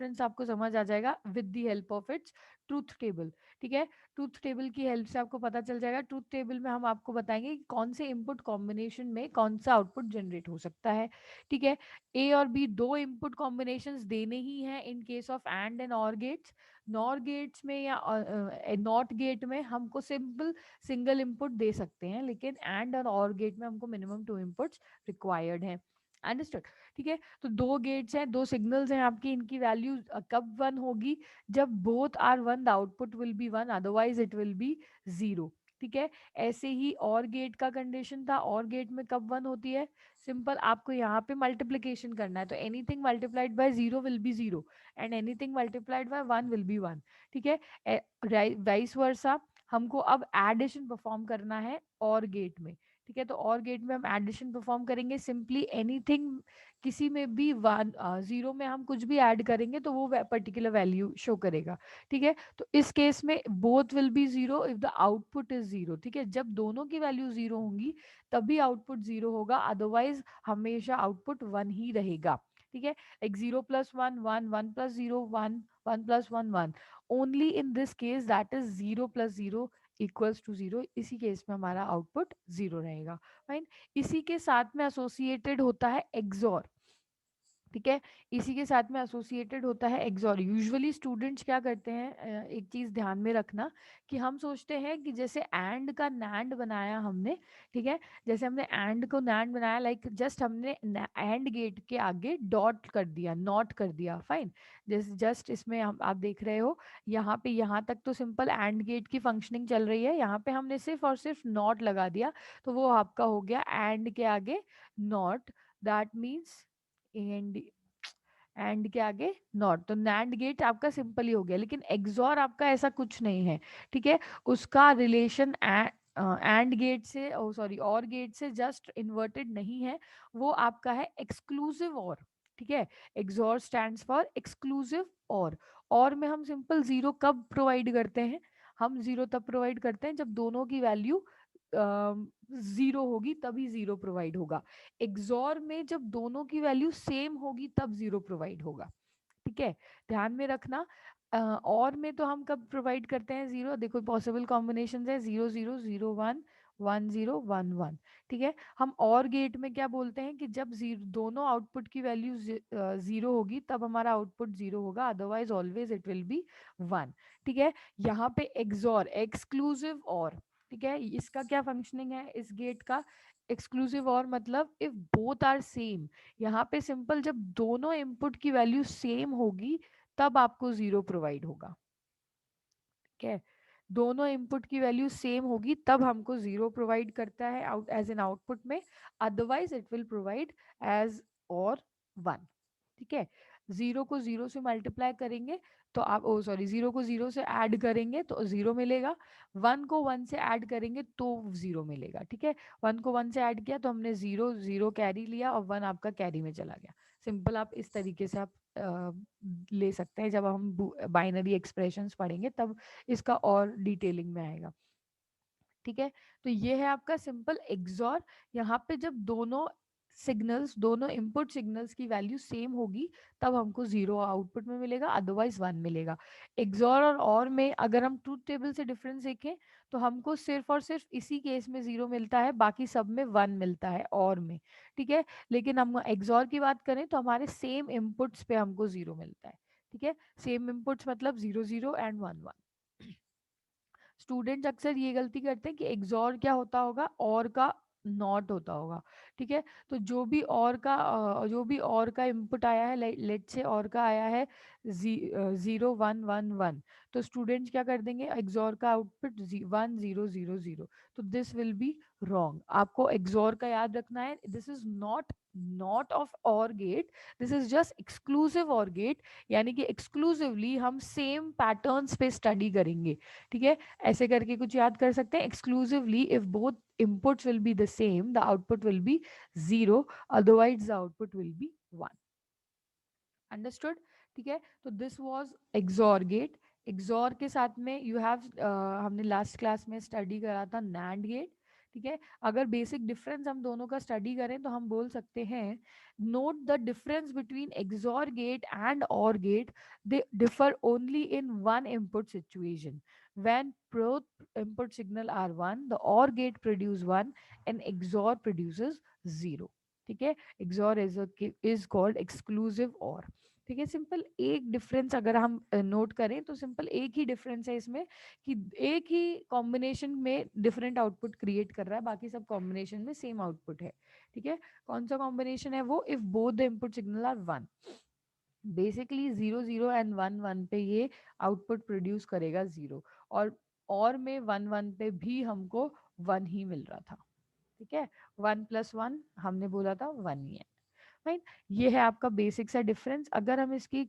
Difference आपको समझ आ जाएगा with the help of its truth table. ठीक है, ट्रूथ टेबल की हेल्प से आपको पता चल जाएगा। ट्रूथ टेबल में हम आपको बताएंगे कि कौन से इनपुट कॉम्बिनेशन में कौन सा आउटपुट जनरेट हो सकता है। ठीक है, ए और बी दो इनपुट कॉम्बिनेशंस देने ही हैं इन केस ऑफ एंड एंड और गेट्स। नॉर गेट्स में या नॉट गेट में हमको सिंपल सिंगल इनपुट दे सकते हैं, लेकिन एंड और गेट में हमको मिनिमम 2 इनपुट्स रिक्वायर्ड हैं। अंडरस्टूड। ठीक है, तो दो गेट्स हैं, दो सिग्नल्स हैं आपकी, इनकी वैल्यू कब वन होगी? जब both are one the output will be one, otherwise it will be zero. ठीक है, ऐसे ही और गेट का कंडीशन था, और गेट में कब वन होती है? सिंपल, आपको यहाँ पे मल्टीप्लीकेशन करना है, तो anything multiplied by zero will be zero and anything multiplied by one will be one. ठीक है, वाइस वर्सा हमको अब एडिशन परफॉर्म करना है और गेट में। ठीक है, तो और गेट में हम एडिशन परफॉर्म करेंगे, सिंपली एनीथिंग किसी में भी वन जीरो में हम कुछ भी ऐड करेंगे तो वो पर्टिकुलर वैल्यू शो करेगा। ठीक है, तो इस केस में both will be zero if the output is zero. ठीक है, जब दोनों की वैल्यू जीरो होंगी तभी आउटपुट जीरो होगा, अदरवाइज हमेशा आउटपुट वन ही रहेगा। ठीक है, like zero plus one one, one plus zero one, one plus one one, only in this case that is zero plus zero equals to zero. इसी case में हमारा output zero रहेगा। Fine, इसी के साथ में एसोसिएटेड होता है एक्सॉर। ठीक है, इसी के साथ में एसोसिएटेड होता है एक्सॉर। यूजुअली स्टूडेंट्स क्या करते हैं, एक चीज ध्यान में रखना कि हम सोचते हैं कि जैसे एंड का नैंड बनाया हमने, ठीक है, जैसे हमने एंड को नैंड बनाया, लाइक जस्ट हमने एंड गेट के आगे डॉट कर दिया, नॉट कर दिया। फाइन, जैसे जस्ट इसमें हम आप देख रहे हो यहाँ पे, यहाँ तक तो सिंपल एंड गेट की फंक्शनिंग चल रही है, यहाँ पे हमने सिर्फ और सिर्फ नॉट लगा दिया, तो वो आपका हो गया एंड के आगे not. That means and, and के आगे नॉट, तो नैंड गेट आपका सिंपल ही हो गया। लेकिन एक्सॉर आपका ऐसा कुछ नहीं है। ठीक है, उसका रिलेशन एंड गेट से, ओ सॉरी, और गेट से जस्ट इन्वर्टेड नहीं है, वो आपका है एक्सक्लूसिव और। ठीक है, एक्सॉर स्टैंड्स फॉर एक्सक्लूसिव और में हम सिंपल जीरो कब प्रोवाइड करते हैं? हम जीरो तब प्रोवाइड करते हैं जब दोनों की वैल्यू जीरो होगी, तभी जीरो प्रोवाइड होगा। एक्सॉर में जब दोनों की वैल्यू सेम होगी तब जीरो प्रोवाइड होगा। ठीक है, ध्यान में रखना। और में तो हम कब प्रोवाइड करते हैं जीरो? देखो पॉसिबल कॉम्बिनेशन है zero zero, zero one, one zero, one one. ठीक है, हम और गेट में क्या बोलते हैं कि जब जीरो दोनों आउटपुट की वैल्यू जीरो होगी तब हमारा आउटपुट जीरो होगा, otherwise always it will be one. ठीक है, यहाँ पे एक्सॉर एक्सक्लूसिव और, ठीक है, इसका क्या फंक्शनिंग है इस गेट का? एक्सक्लूसिव और मतलब इफ बोथ आर सेम, यहाँ पे सिंपल जब दोनों इनपुट की वैल्यू सेम होगी तब आपको जीरो प्रोवाइड होगा। ठीक है, दोनों इनपुट की वैल्यू सेम होगी तब हमको जीरो प्रोवाइड करता है आउट एज एन आउटपुट में, otherwise it will provide as और वन। ठीक है, जीरो को जीरो से मल्टीप्लाई करेंगे तो आप, ओ सॉरी, जीरो को जीरो से ऐड करेंगे तो जीरो मिलेगा, वन को वन से ऐड करेंगे तो जीरो मिलेगा। ठीक है, वन को वन से ऐड किया तो हमने जीरो जीरो कैरी लिया और वन आपका कैरी में चला गया। सिंपल, आप इस तरीके से आप ले सकते हैं। जब हम बाइनरी एक्सप्रेशंस पढ़ेंगे तब इसका और डिटेलिंग में आएगा। ठीक है, तो ये है आपका सिंपल एक्सॉर। यहाँ पे जब दोनों सिग्नल्स, दोनों इनपुट सिग्नल्स की वैल्यू सेम होगी तब हमको जीरो आउटपुट में मिलेगा, अदरवाइज वन मिलेगा। एक्सॉर और में अगर हम ट्रूथ टेबल से डिफरेंस देखें तो हमको सिर्फ और सिर्फ इसी केस में जीरो मिलता है, बाकी सब में वन मिलता है और में। ठीक है, लेकिन हम एक्सॉर की बात करें तो हमारे सेम इनपुट्स पे हमको जीरो मिलता है। ठीक है, सेम इनपुट्स मतलब zero zero and one one. Students अक्सर ये गलती करते हैं कि एक्सॉर क्या होता होगा, और का नॉट होता होगा। ठीक है, तो जो भी और का इनपुट आया है, लेट से और का आया है जीरो वन वन वन, तो स्टूडेंट्स क्या कर देंगे, एक्सॉर का output one zero zero zero, तो दिस विल बी रॉन्ग। आपको एक्सॉर का याद रखना है, this is not of OR gate, this is just exclusive OR gate, यानी कि एक्सक्लूसिवली हम सेम पैटर्न्स पे स्टडी करेंगे। ठीक है, ऐसे करके कुछ याद कर सकते हैं, exclusively if both inputs will be the same, the output will be zero, otherwise the output will be one. Understood? ठीक है, तो this was XOR gate। XOR के साथ में you have हमने लास्ट क्लास में स्टडी करा था NAND गेट। ठीक है, अगर बेसिक डिफरेंस हम दोनों का स्टडी करें तो हम बोल सकते हैं, note the difference between XOR gate and OR gate, they differ only in one input situation, when both input signal are 1, the OR gate produce 1 and XOR produces 0. ठीक है, XOR is called exclusive OR. ठीक है, simple एक difference अगर हम note करें तो simple एक ही डिफरेंस है इसमें कि एक ही कॉम्बिनेशन में डिफरेंट आउटपुट क्रिएट कर रहा है, बाकी सब कॉम्बिनेशन में सेम आउटपुट है। ठीक है, कौन सा कॉम्बिनेशन है वो, if both the input signal are 1, basically 0 0 and 1 1 पे ये आउटपुट प्रोड्यूस करेगा 0, और में 1 1 पे भी हमको 1 ही मिल रहा था। ठीक है, 1 + 1 हमने बोला था 1 ही है, राइट। ये है आपका बेसिक सा डिफरेंस। अगर हम इसकी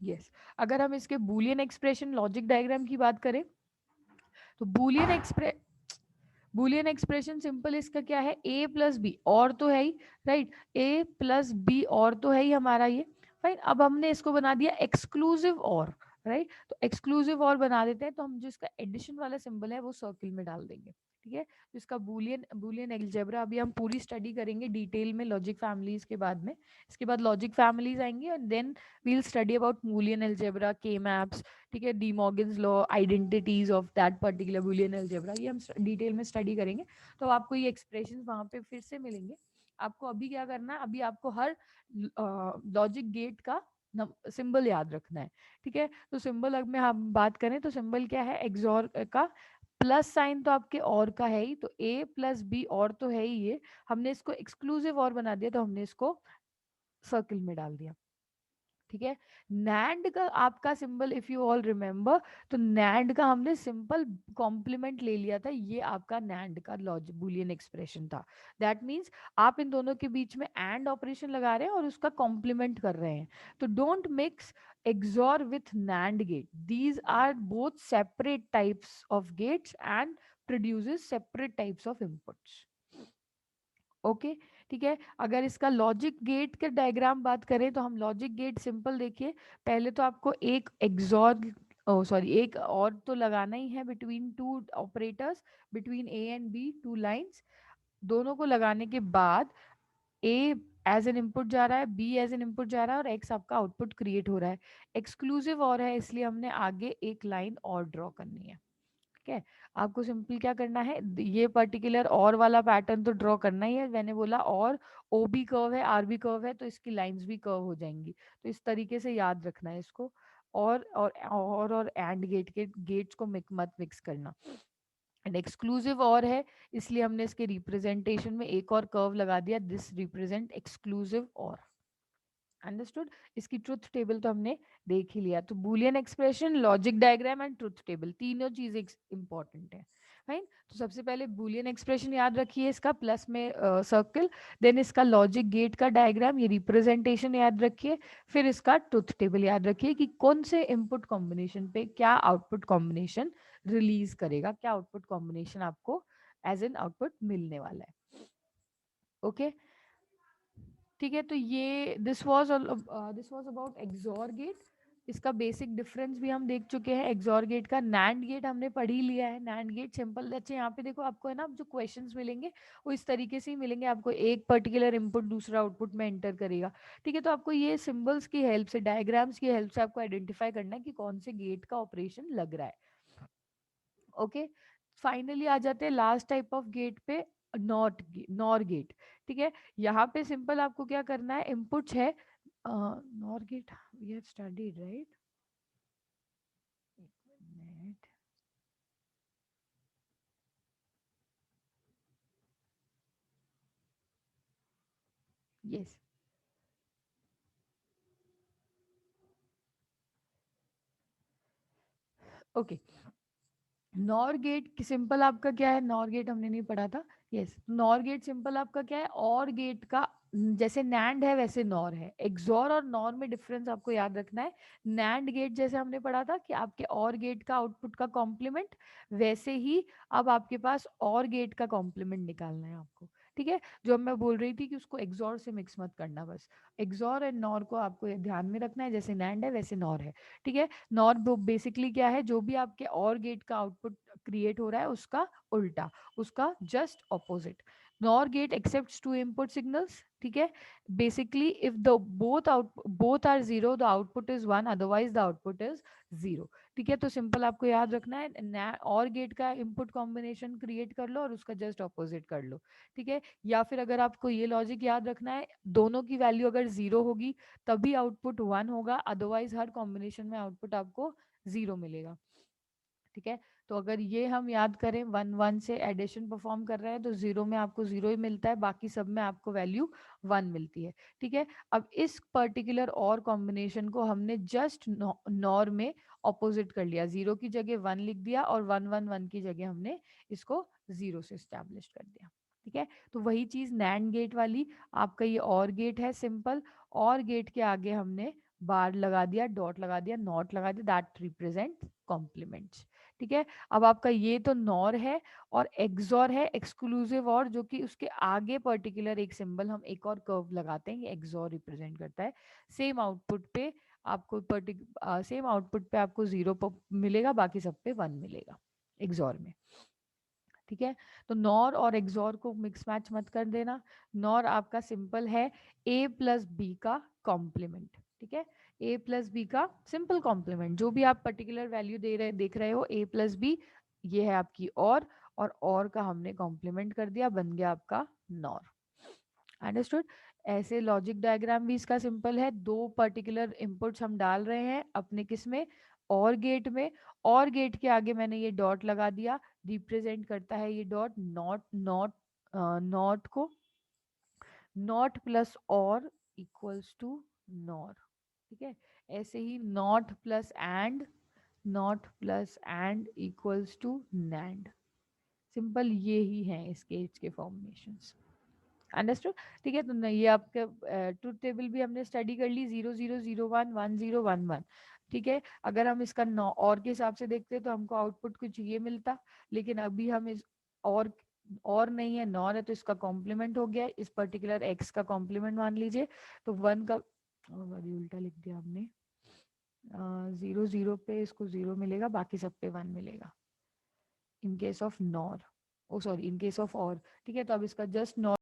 यस, अगर हम इसके बूलियन एक्सप्रेशन लॉजिक डायग्राम की बात करें तो बूलियन एक्सप्रेशन सिंपल इसका क्या है, ए प्लस बी और तो है ही, राइट, ए प्लस बी और तो है ही हमारा ये, राइट। अब हमने इसको बना दिया एक्सक्लूसिव और, राइट, तो एक्सक्लूसिव और बना देते हैं, तो हम जो इसका एडिशन वाला सिंबल है वो सर्किल में डाल देंगे। ठीक है, तो इसका बूलियन बूलियन एल्जेब्रा अभी हम पूरी स्टडी करेंगे डिटेल में लॉजिक फैमिलीज के बाद में, इसके बाद लॉजिक फैमिलीज आएंगी और then we will study about Boolean algebra, K maps, ठीक है, De Morgan's law, identities of that particular Boolean algebra, ये हम डिटेल में स्टडी करेंगे। तो आपको ये एक्सप्रेशंस वहां पे फिर से मिलेंगे। आपको अभी क्या करना है, अभी आपको हर लॉजिक गेट का सिंबल याद रखना है। ठीक है, तो सिंबल अगर में हम बात करें तो सिंबल क्या है, एक्सॉर का प्लस साइन तो आपके और का है ही, तो ए प्लस बी और तो है ही, ये हमने इसको एक्सक्लूसिव और बना दिया, तो हमने इसको सर्किल में डाल दिया। ठीक है, नैंड का आपका symbol if you all remember, तो नैंड का हमने सिंपल कॉम्प्लीमेंट ले लिया था, ये आपका नैंड का लॉजिक बुलियन एक्सप्रेशन था। दैट मींस आप इन दोनों के बीच में एंड ऑपरेशन लगा रहे हैं और उसका कॉम्प्लीमेंट कर रहे हैं। तो don't mix XOR with NAND gate, these are both separate types of gates and produces separate types of inputs. Okay, ठीक है, अगर इसका लॉजिक गेट के डायग्राम बात करें तो हम लॉजिक गेट सिंपल देखिए, पहले तो आपको एक एग्जॉर सॉरी एक और तो लगाना ही है between two operators, between A and B, two lines, दोनों को लगाने के बाद ए एज एन इनपुट जा रहा है, बी एज एन इनपुट जा रहा है और एक्स आपका आउटपुट क्रिएट हो रहा है। एक्सक्लूसिव और है इसलिए हमने आगे एक लाइन और ड्रॉ करनी है। ठीक है, आपको सिंपल क्या करना है, ये पर्टिकुलर और वाला पैटर्न तो ड्रॉ करना ही है, मैंने बोला और ओ बी कर्व है, आर बी कर्व है, तो इसकी लाइंस भी कर्व हो जाएंगी, तो इस तरीके से याद रखना है इसको। और एंड गेट के गेट्स को मत मिक्स करना। एंड एक्सक्लूसिव और है इसलिए हमने इसके रिप्रेजेंटेशन में एक और कर्व लगा दिया, दिस रिप्रेजेंट एक्सक्लूसिव और। अंडरस्टूड, इसकी ट्रुथ टेबल तो हमने देख ही लिया। तो Boolean expression, logic diagram and truth table, तीनों चीजें इंपॉर्टेंट है, राइट। तो सबसे पहले बूलियन एक्सप्रेशन याद रखिए, इसका प्लस में सर्कल, देन इसका लॉजिक गेट का डायग्राम, ये रिप्रेजेंटेशन याद रखिए, फिर इसका ट्रुथ टेबल याद रखिए कि कौन से इनपुट कॉम्बिनेशन पे क्या आउटपुट कॉम्बिनेशन रिलीज करेगा, क्या आउटपुट कॉम्बिनेशन आपको एज एन आउटपुट मिलने वाला है। ओके, ठीक है, तो ये this was about XOR gate. इसका बेसिक डिफरेंस भी हम देख चुके हैं एक्सॉर गेट का। नैंड गेट हमने पढ़ ही लिया है, नैंड गेट सिंपल। अच्छा, यहाँ पे देखो आपको है ना, जो क्वेश्चंस मिलेंगे वो इस तरीके से ही मिलेंगे आपको, एक पर्टिकुलर इनपुट दूसरा आउटपुट में एंटर करेगा। ठीक है, तो आपको ये सिंबल्स की हेल्प से, डायग्राम्स की हेल्प से आपको आइडेंटिफाई करना है कि कौन से गेट का ऑपरेशन लग रहा है। ओके, फाइनली आ जाते हैं लास्ट टाइप ऑफ गेट पे, नॉर गेट। ठीक है, यहाँ पे सिंपल आपको क्या करना है, इनपुट्स है NOR gate, we have studied right, yes, okay. NOR gate simple आपका क्या है, नॉर गेट हमने नहीं पढ़ा था, यस। नॉर गेट सिंपल आपका क्या है, और गेट का जैसे नैंड है वैसे नॉर है। एक्सॉर और नॉर में डिफरेंस आपको याद रखना है। नैंड गेट जैसे हमने पढ़ा था कि आपके और गेट का आउटपुट का कॉम्प्लीमेंट, वैसे ही अब आपके पास और गेट का कॉम्प्लीमेंट निकालना है आपको। ठीक है। जो मैं बोल रही थी कि उसको एक्सॉर से मिक्स मत करना, बस एक्सॉर एंड नॉर को आपको ये ध्यान में रखना है, जैसे नैंड है वैसे नॉर है। ठीक है। नॉर बेसिकली क्या है, जो भी आपके और गेट का आउटपुट क्रिएट हो रहा है उसका उल्टा, उसका just opposite. NOR gate accepts two input signals. ठीक है। Basically if the both are zero the output is one, otherwise the output is zero. ठीक है। तो सिंपल आपको याद रखना है, और गेट का इनपुट कॉम्बिनेशन क्रिएट कर लो और उसका जस्ट ऑपोजिट कर लो। ठीक है। या फिर अगर आपको ये लॉजिक याद रखना है, दोनों की वैल्यू अगर जीरो होगी तभी आउटपुट वन होगा, अदरवाइज हर कॉम्बिनेशन में आउटपुट आपको जीरो मिलेगा। ठीक है। तो अगर ये हम याद करें, वन वन से एडिशन परफॉर्म कर रहे हैं तो जीरो में आपको जीरो ही मिलता है, बाकी सब में आपको वैल्यू वन मिलती है। ठीक है। अब इस पर्टिकुलर और कॉम्बिनेशन को हमने जस्ट नॉर में ऑपोजिट कर लिया, जीरो की जगह वन लिख दिया और वन वन वन की जगह हमने इसको जीरो से स्टैब्लिश कर दिया। ठीक है। तो वही चीज नैंड गेट वाली, आपका ये और गेट है सिंपल, और गेट के आगे हमने बार लगा दिया, डॉट लगा दिया, नॉट लगा दिया, दैट रिप्रेजेंट कॉम्प्लीमेंट्स। ठीक है। अब आपका ये तो नॉर है, और एक्सॉर है एक्सक्लूसिव और, जो कि उसके आगे पर्टिकुलर एक सिंबल हम एक और कर्व लगाते हैं, ये एक्सॉर रिप्रेजेंट करता है। सेम आउटपुट पे आपको सेम आउटपुट पे आपको जीरो मिलेगा, बाकी सब पे वन मिलेगा एक्सॉर में। ठीक है। तो नॉर और एक्सॉर को मिक्स मैच मत कर देना। नॉर आपका सिंपल है ए प्लस बी का कॉम्प्लीमेंट। ठीक है। ए प्लस बी का सिंपल कॉम्प्लीमेंट, जो भी आप पर्टिकुलर वैल्यू देख रहे हो ए प्लस बी, ये है आपकी और का हमने कॉम्प्लीमेंट कर दिया, बन गया आपका नॉर। अंडरस्टूड। ऐसे लॉजिक डायग्राम भी इसका सिंपल है, दो पर्टिकुलर इनपुट्स हम डाल रहे हैं अपने किस में, और गेट में, और गेट के आगे मैंने ये डॉट लगा दिया, रिप्रेजेंट करता है ये डॉट नॉट नॉट नॉट को, not plus OR equals to NOR. ठीक है। ऐसे ही not plus AND, not plus AND equals to NAND. Simple ये ही है इसके के फॉर्मेशंस। अंडरस्टूड। ठीक है। तो ये आपके ट्रुथ टेबल भी हमने स्टडी कर ली, 0 0 0 1 1 0 1 1। ठीक है। अगर हम इसका और के हिसाब से देखते तो हमको आउटपुट कुछ ये मिलता, लेकिन अभी हम इस और नहीं है, नॉर है, तो इसका कॉम्प्लीमेंट हो गया, इस पर्टिकुलर एक्स का कॉम्प्लीमेंट मान लीजिए, तो वन का उल्टा लिख दिया हमने, 0 0 पे इसको जीरो मिलेगा, बाकी सब पे वन मिलेगा in case of NOR, oh sorry in case of OR. ठीक है। तो अब इसका जस्ट नॉर